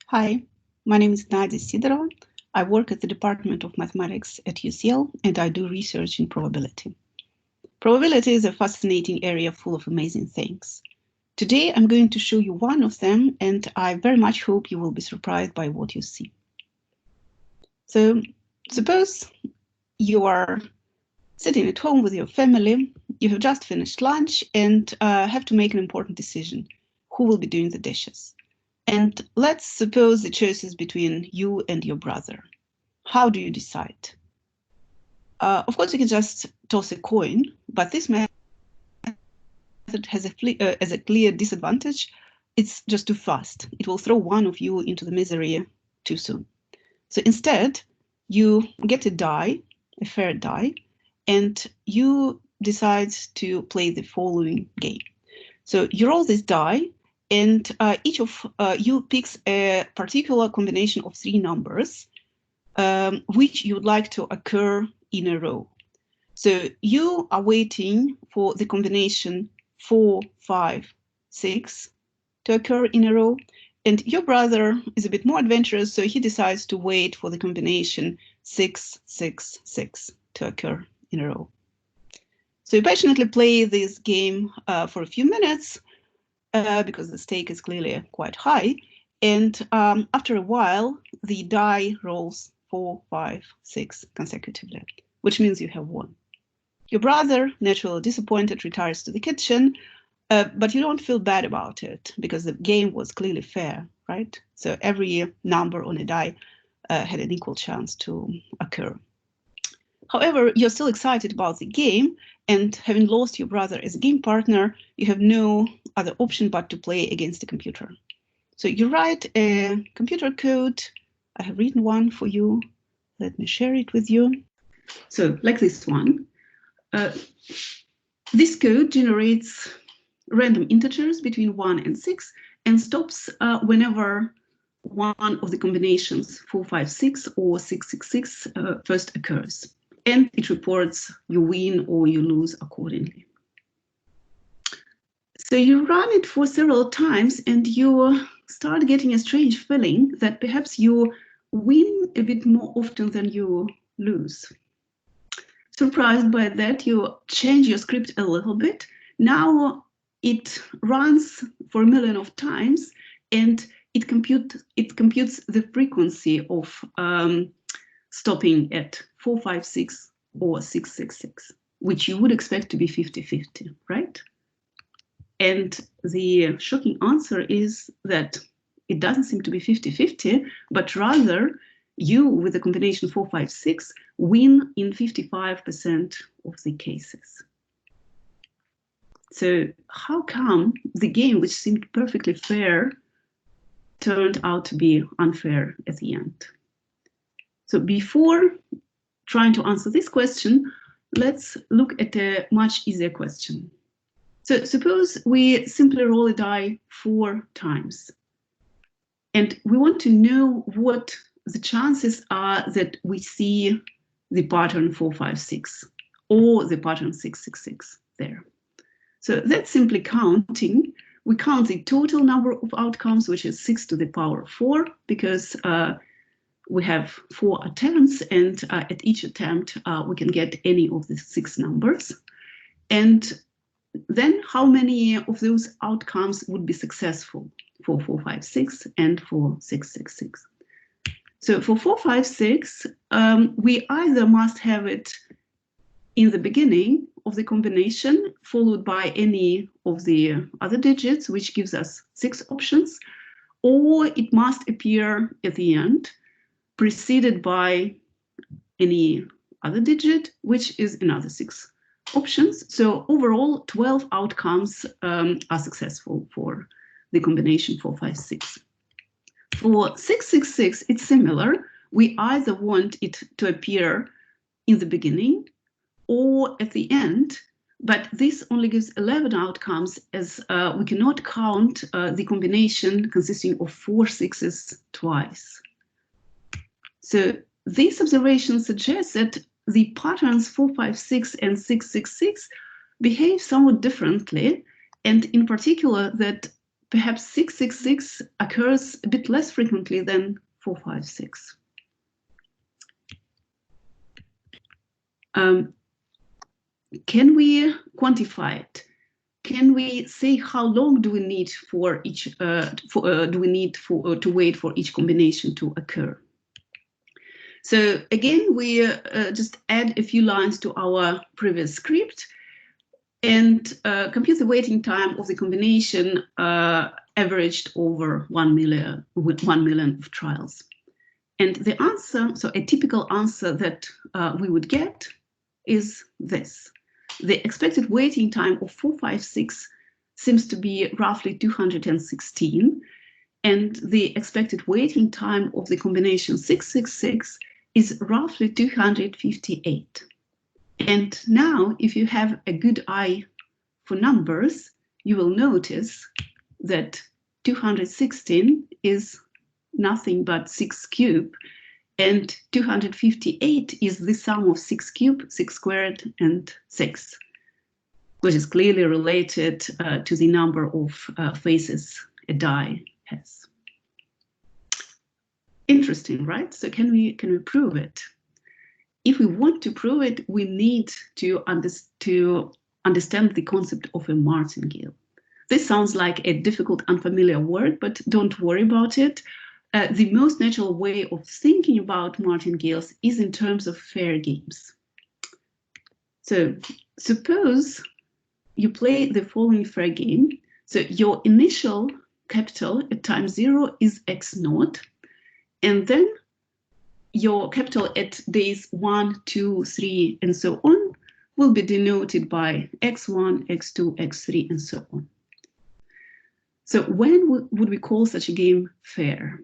Hi, my name is Nadia Sidorova. I work at the Department of Mathematics at UCL, and I do research in probability. Probability is a fascinating area full of amazing things. Today, I'm going to show you one of them, and I very much hope you will be surprised by what you see. So, suppose you are sitting at home with your family, you have just finished lunch, and have to make an important decision. Who will be doing the dishes? And let's suppose the choice is between you and your brother. How do you decide? Of course, you can just toss a coin, but this method has a clear disadvantage. It's just too fast. It will throw one of you into the misery too soon. So instead, you get a die, a fair die, and you decide to play the following game. So you roll this die, and each of you picks a particular combination of three numbers, which you would like to occur in a row. So you are waiting for the combination 4, 5, 6 to occur in a row. And your brother is a bit more adventurous, so he decides to wait for the combination 6, 6, 6 to occur in a row. So you passionately play this game for a few minutes because the stake is clearly quite high. And after a while, the die rolls 4, 5, 6 consecutively, which means you have won. Your brother, naturally disappointed, retires to the kitchen, but you don't feel bad about it because the game was clearly fair, right? So every number on a die had an equal chance to occur. However, you're still excited about the game, and having lost your brother as a game partner, you have no other option but to play against the computer. So you write a computer code. I have written one for you. Let me share it with you. So like this one. This code generates random integers between 1 and 6 and stops whenever one of the combinations 4, 5, 6 or 6, 6, 6 first occurs. And it reports you win or you lose accordingly. So you run it for several times and you start getting a strange feeling that perhaps you win a bit more often than you lose. Surprised by that, you change your script a little bit. Now it runs for a million of times and it computes the frequency of stopping at 4, 5, 6 or 6, 6, 6, which you would expect to be 50-50, right? And the shocking answer is that it doesn't seem to be 50-50, but rather you, with the combination 4, 5, 6, win in 55% of the cases. So how come the game, which seemed perfectly fair, turned out to be unfair at the end? So before trying to answer this question, let's look at a much easier question. So suppose we simply roll a die 4 times. And we want to know what the chances are that we see the pattern 4, 5, 6 or the pattern 6, 6, 6 there. So that's simply counting. We count the total number of outcomes, which is 6 to the power 4, because we have 4 attempts, and at each attempt, we can get any of the 6 numbers. And then how many of those outcomes would be successful for 4, 5, 6 and for 6, 6, 6? So for 4, 5, 6, we either must have it in the beginning of the combination, followed by any of the other digits, which gives us 6 options, or it must appear at the end, preceded by any other digit, which is another 6 options. So overall, 12 outcomes are successful for the combination 4, 5, 6. For 6, 6, 6, it's similar. We either want it to appear in the beginning or at the end, but this only gives 11 outcomes, as we cannot count the combination consisting of 4 6s twice. So this observation suggests that the patterns 4, 5, 6 and 6, 6, 6 behave somewhat differently, and in particular that perhaps 666 occurs a bit less frequently than 456. Can we quantify it? Can we say how long do we need for each to wait for each combination to occur? So again, we just add a few lines to our previous script and compute the waiting time of the combination averaged over 1 million of trials. And the answer, so a typical answer that we would get is this. The expected waiting time of 456 seems to be roughly 216, and the expected waiting time of the combination 666 is roughly 258. And now, if you have a good eye for numbers, you will notice that 216 is nothing but 6 cubed, and 258 is the sum of 6 cubed, 6 squared, and 6, which is clearly related to the number of faces a die has. Interesting, right? So can we prove it? If we want to prove it, we need to understand the concept of a martingale. This sounds like a difficult, unfamiliar word, but don't worry about it. The most natural way of thinking about martingales is in terms of fair games. So suppose you play the following fair game. So your initial capital at time 0 is x naught, and then your capital at days 1, 2, 3, and so on will be denoted by x1, x2, x3, and so on. So when would we call such a game fair?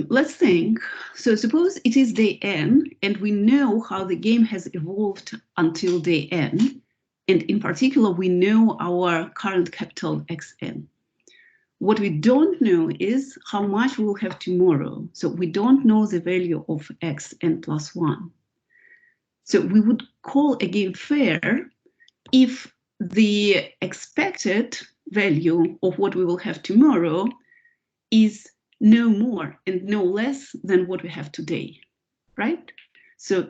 Let's think. So suppose it is day n, and we know how the game has evolved until day n, and in particular, we know our current capital xn. What we don't know is how much we'll have tomorrow. So we don't know the value of xn plus 1. So we would call a game fair if the expected value of what we will have tomorrow is no more and no less than what we have today, right? So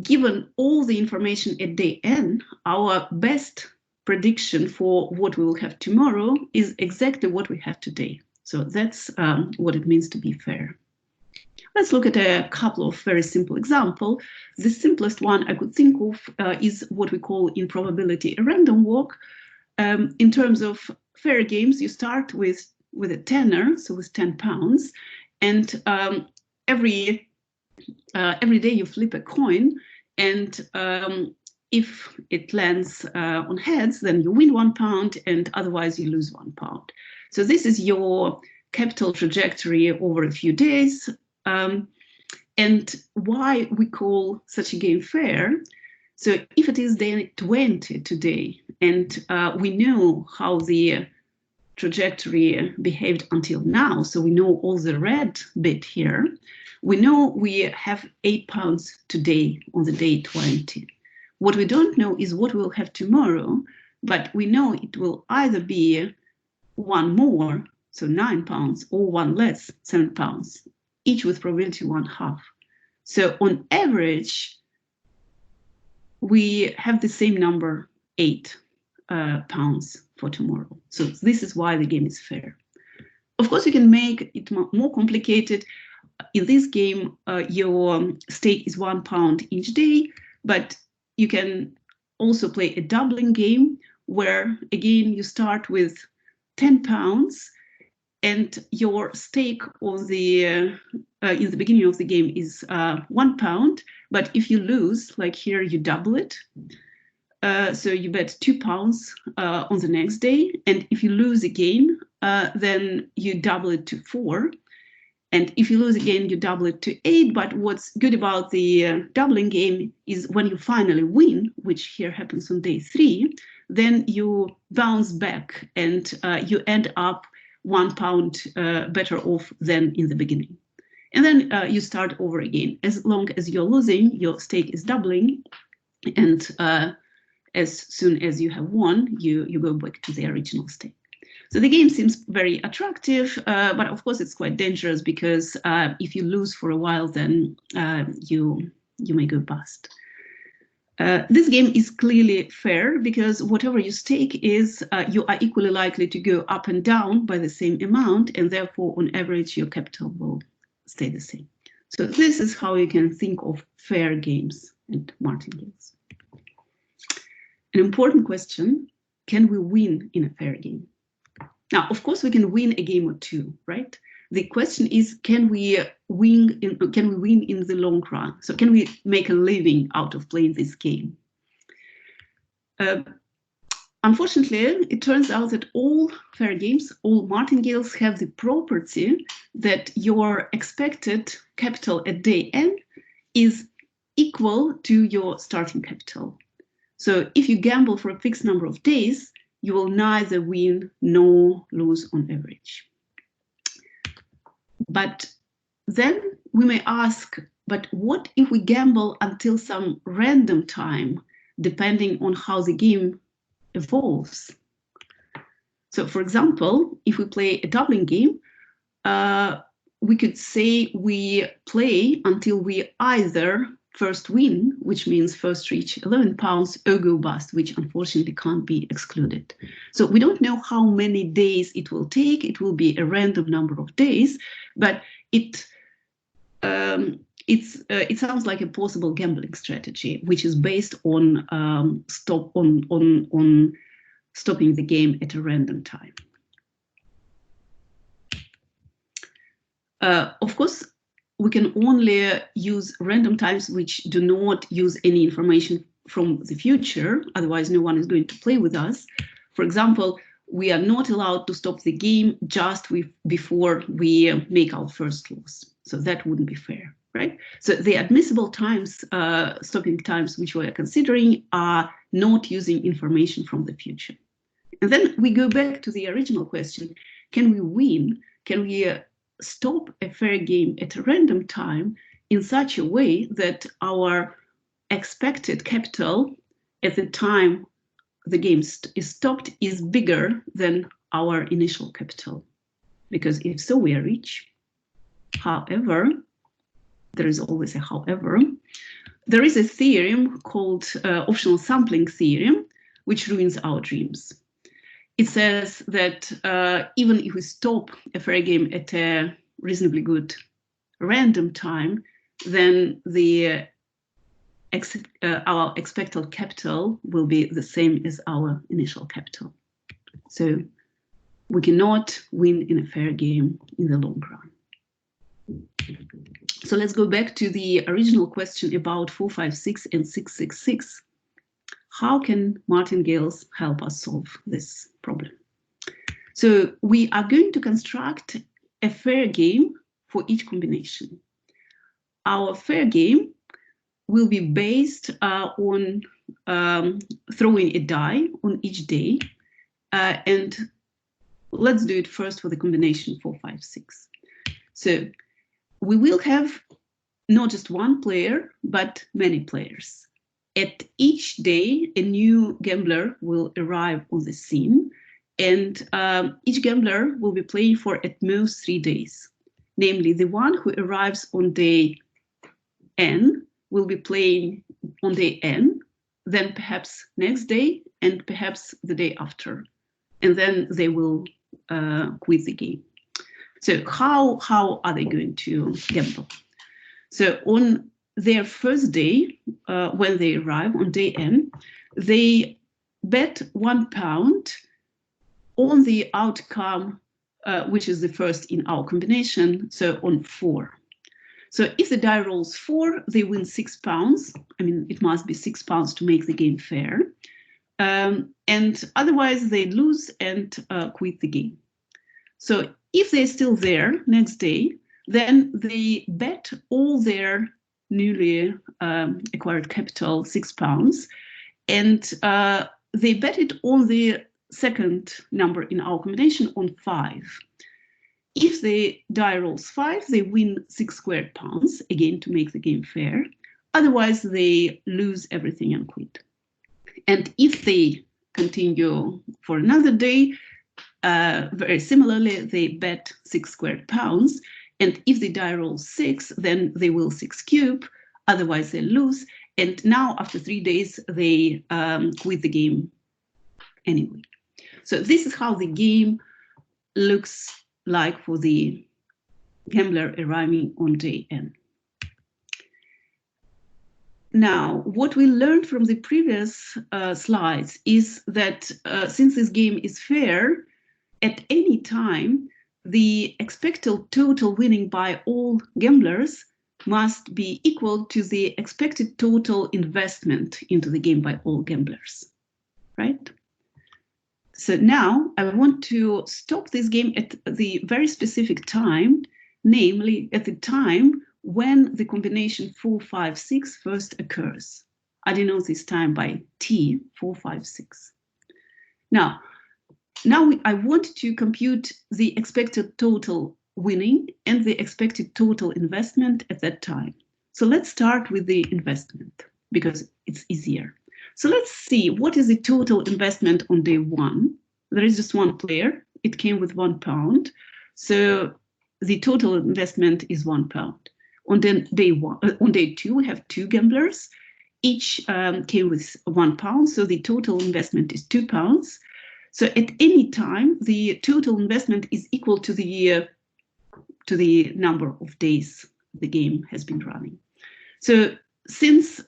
given all the information at day n, our best prediction for what we will have tomorrow is exactly what we have today. So that's what it means to be fair. Let's look at a couple of very simple examples. The simplest one I could think of is what we call in probability a random walk. In terms of fair games, you start with a tenner, so with 10 pounds, and every day you flip a coin, and if it lands on heads, then you win 1 pound, and otherwise you lose 1 pound. So this is your capital trajectory over a few days. And why we call such a game fair? So if it is day 20 today, and we know how the trajectory behaved until now, so we know all the red bit here, we know we have 8 pounds today on the day 20. What we don't know is what we'll have tomorrow, but we know it will either be 1 more, so 9 pounds, or 1 less, 7 pounds, each with probability 1/2. So on average, we have the same number, 8 pounds for tomorrow. So this is why the game is fair. Of course, you can make it more complicated. In this game, your stake is 1 pound each day, but you can also play a doubling game where, again, you start with 10 pounds and your stake on the in the beginning of the game is 1 pound, but if you lose, like here, you double it. So you bet 2 pounds on the next day, and if you lose again, then you double it to 4. And if you lose again, you double it to 8. But what's good about the doubling game is when you finally win, which here happens on day 3, then you bounce back and you end up 1 pound better off than in the beginning. And then you start over again. As long as you're losing, your stake is doubling, and as soon as you have won, you go back to the original state. So the game seems very attractive, but of course it's quite dangerous, because if you lose for a while, then you may go bust. This game is clearly fair, because whatever you stake is, you are equally likely to go up and down by the same amount, and therefore on average your capital will stay the same. So this is how you can think of fair games and martingales. An important question: can we win in a fair game? Now, of course, we can win a game or two, right? The question is, can we win in the long run? So can we make a living out of playing this game? Unfortunately, it turns out that all fair games, all martingales, have the property that your expected capital at day n is equal to your starting capital. So if you gamble for a fixed number of days, you will neither win nor lose on average. But then we may ask, but what if we gamble until some random time, depending on how the game evolves? So for example, if we play a doubling game, we could say we play until we either first win, which means first reach 11 pounds, or go bust, which unfortunately can't be excluded. So we don't know how many days it will take. It will be a random number of days, but it sounds like a possible gambling strategy, which is based on stopping the game at a random time. Of course, we can only use random times which do not use any information from the future, otherwise no one is going to play with us. For example, we are not allowed to stop the game just before we make our first loss. So that wouldn't be fair, right? So the admissible times, stopping times which we are considering, are not using information from the future. And then we go back to the original question: can we win? Can we stop a fair game at a random time in such a way that our expected capital at the time the game is stopped is bigger than our initial capital? Because if so, we are rich. However, there is always a however. There is a theorem called optional sampling theorem, which ruins our dreams. It says that even if we stop a fair game at a reasonably good random time, then our expected capital will be the same as our initial capital. So we cannot win in a fair game in the long run. So let's go back to the original question about 456 and 666. How can martingales help us solve this problem? So we are going to construct a fair game for each combination. Our fair game will be based on throwing a die on each day. And let's do it first for the combination 456. So we will have not just one player, but many players. At each day, a new gambler will arrive on the scene, and each gambler will be playing for at most 3 days. Namely, the one who arrives on day N will be playing on day N, then perhaps next day, and perhaps the day after. And then they will quit the game. So how are they going to gamble? So on their first day, when they arrive on day N, they bet £1 on the outcome, which is the first in our combination, so on 4. So if the die rolls 4, they win £6. I mean, it must be £6 to make the game fair. And otherwise they lose and quit the game. So if they're still there next day, then they bet all their newly acquired capital, £6, and they bet it on the second number in our combination, on 5. If the die rolls 5, they win £6², again to make the game fair. Otherwise, they lose everything and quit. And if they continue for another day, very similarly, they bet 6 squared pounds. And if the die rolls 6, then they will 6 cube, otherwise they lose. And now after 3 days, they quit the game anyway. So this is how the game looks like for the gambler arriving on day N. Now, what we learned from the previous slides is that since this game is fair, at any time, the expected total winning by all gamblers must be equal to the expected total investment into the game by all gamblers, right? So now I want to stop this game at the very specific time, namely at the time when the combination 4, 5, 6 first occurs. I denote this time by T, 4, 5, 6. Now I want to compute the expected total winning and the expected total investment at that time. So let's start with the investment because it's easier. So let's see what is the total investment on day 1. There is just one player. It came with £1. So the total investment is £1. On day 2, we have 2 gamblers. Each came with £1. So the total investment is £2. So at any time, the total investment is equal to the number of days the game has been running. So since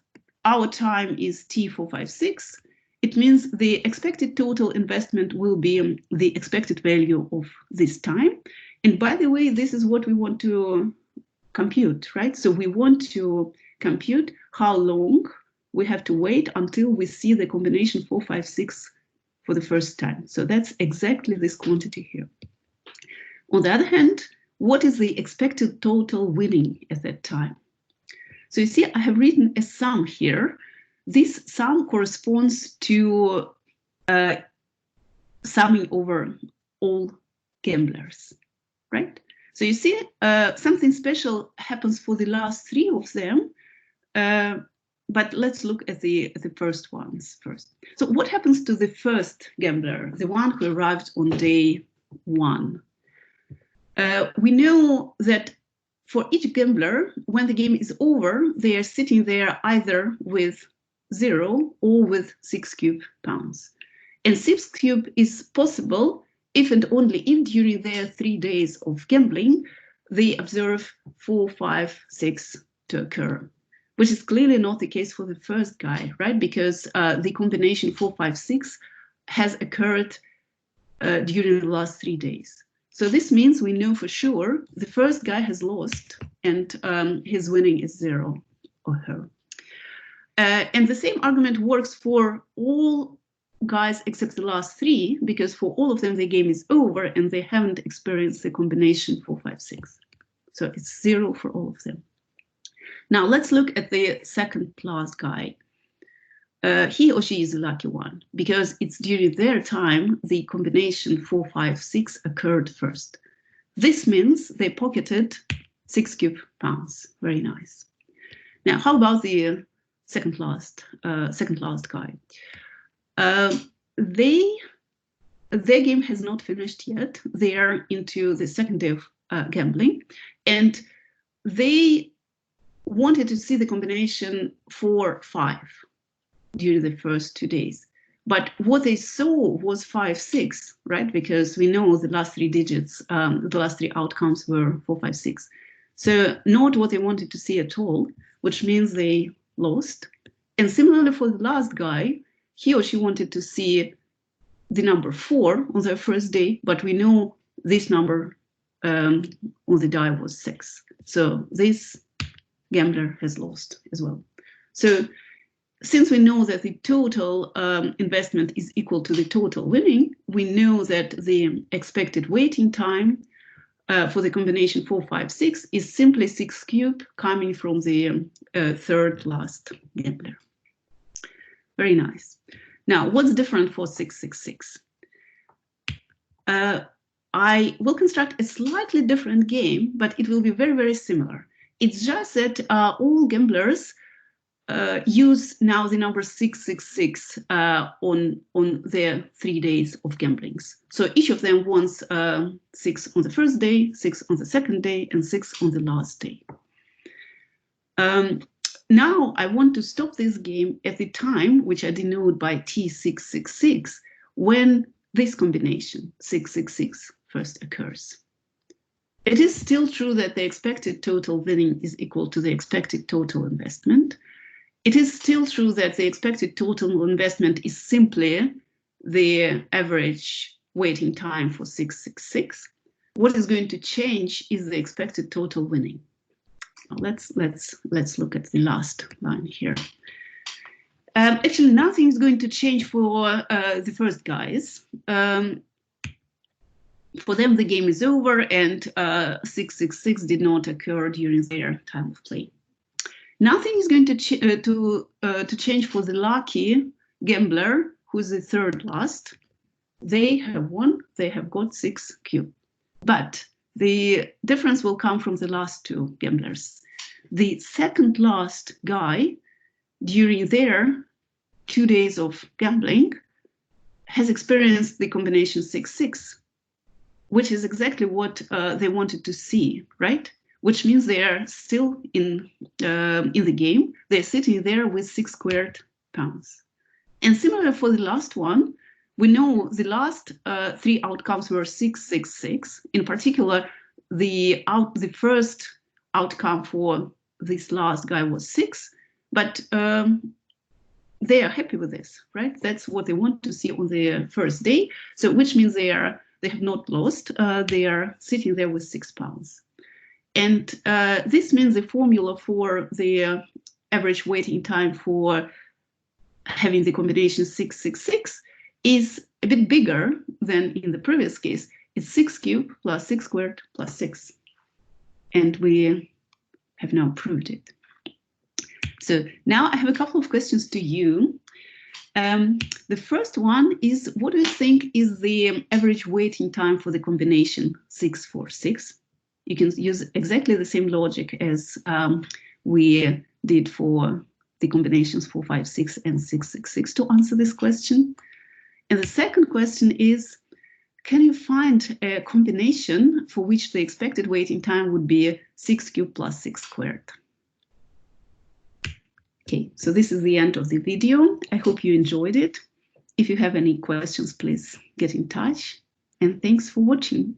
our time is T456, it means the expected total investment will be the expected value of this time. And by the way, this is what we want to compute, right? So we want to compute how long we have to wait until we see the combination 4, 5, 6 for the first time. So that's exactly this quantity here. On the other hand, what is the expected total winning at that time? So you see, I have written a sum here. This sum corresponds to summing over all gamblers, right? So you see, something special happens for the last 3 of them. But let's look at the first ones first. So what happens to the first gambler, the one who arrived on day 1? We know that for each gambler, when the game is over, they are sitting there either with 0 or with 6 cube pounds. And 6 cube is possible if and only if during their 3 days of gambling, they observe 4, 5, 6 to occur, which is clearly not the case for the first guy, right? Because the combination 4, 5, 6 has occurred during the last 3 days. So this means we know for sure the first guy has lost and his winning is 0 or her. And the same argument works for all guys except the last 3, because for all of them the game is over and they haven't experienced the combination 4, 5, 6. So it's 0 for all of them. Now let's look at the second class guy. He or she is a lucky one because it's during their time the combination 4, 5, 6 occurred first. This means they pocketed 6 cube pounds. Very nice. Now, how about the second last guy? Their game has not finished yet. They are into the second day of gambling, and they wanted to see the combination 4, 5 during the first 2 days. But what they saw was 5, 6, right? Because we know the last 3 digits, the last 3 outcomes were 4, 5, 6. So not what they wanted to see at all, which means they lost. And similarly for the last guy, he or she wanted to see the number 4 on their first day, but we know this number on the die was 6. So this gambler has lost as well. So since we know that the total investment is equal to the total winning, we know that the expected waiting time for the combination 4, 5, 6 is simply 6 cube coming from the third last gambler. Very nice. Now, what's different for 666? I will construct a slightly different game, but it will be very, very similar. It's just that all gamblers use now the number 666 on their 3 days of gamblings. So each of them wants 6 on the first day, 6 on the second day, and 6 on the last day. Now I want to stop this game at the time, which I denote by T666, when this combination 666 first occurs. It is still true that the expected total winning is equal to the expected total investment. It is still true that the expected total investment is simply the average waiting time for 666. What is going to change is the expected total winning. Let's look at the last line here. Actually, nothing is going to change for the first guys. For them, the game is over, and 666 did not occur during their time of play. Nothing is going to change for the lucky gambler, who is the third last. They have won. They have got 6 cube. But the difference will come from the last 2 gamblers. The second last guy, during their 2 days of gambling, has experienced the combination 6-6, which is exactly what they wanted to see, right? Which means they are still in the game. They're sitting there with 6 squared pounds. And similar for the last one, we know the last 3 outcomes were 6-6-6. In particular, the first outcome for this last guy was 6, but they are happy with this, right? That's what they want to see on the first day. So which means they have not lost. They are sitting there with 6 pounds. And this means the formula for the average waiting time for having the combination 6-6-6 is a bit bigger than in the previous case. It's 6 cubed plus 6 squared plus 6. And we have now proved it. So now I have a couple of questions to you. The first one is, what do you think is the average waiting time for the combination 6-4-6? You can use exactly the same logic as we did for the combinations 4-5-6 and 6-6-6 to answer this question. And the second question is, can you find a combination for which the expected waiting time would be 6 cubed plus 6 squared? Okay, so this is the end of the video. I hope you enjoyed it. If you have any questions, please get in touch. And thanks for watching.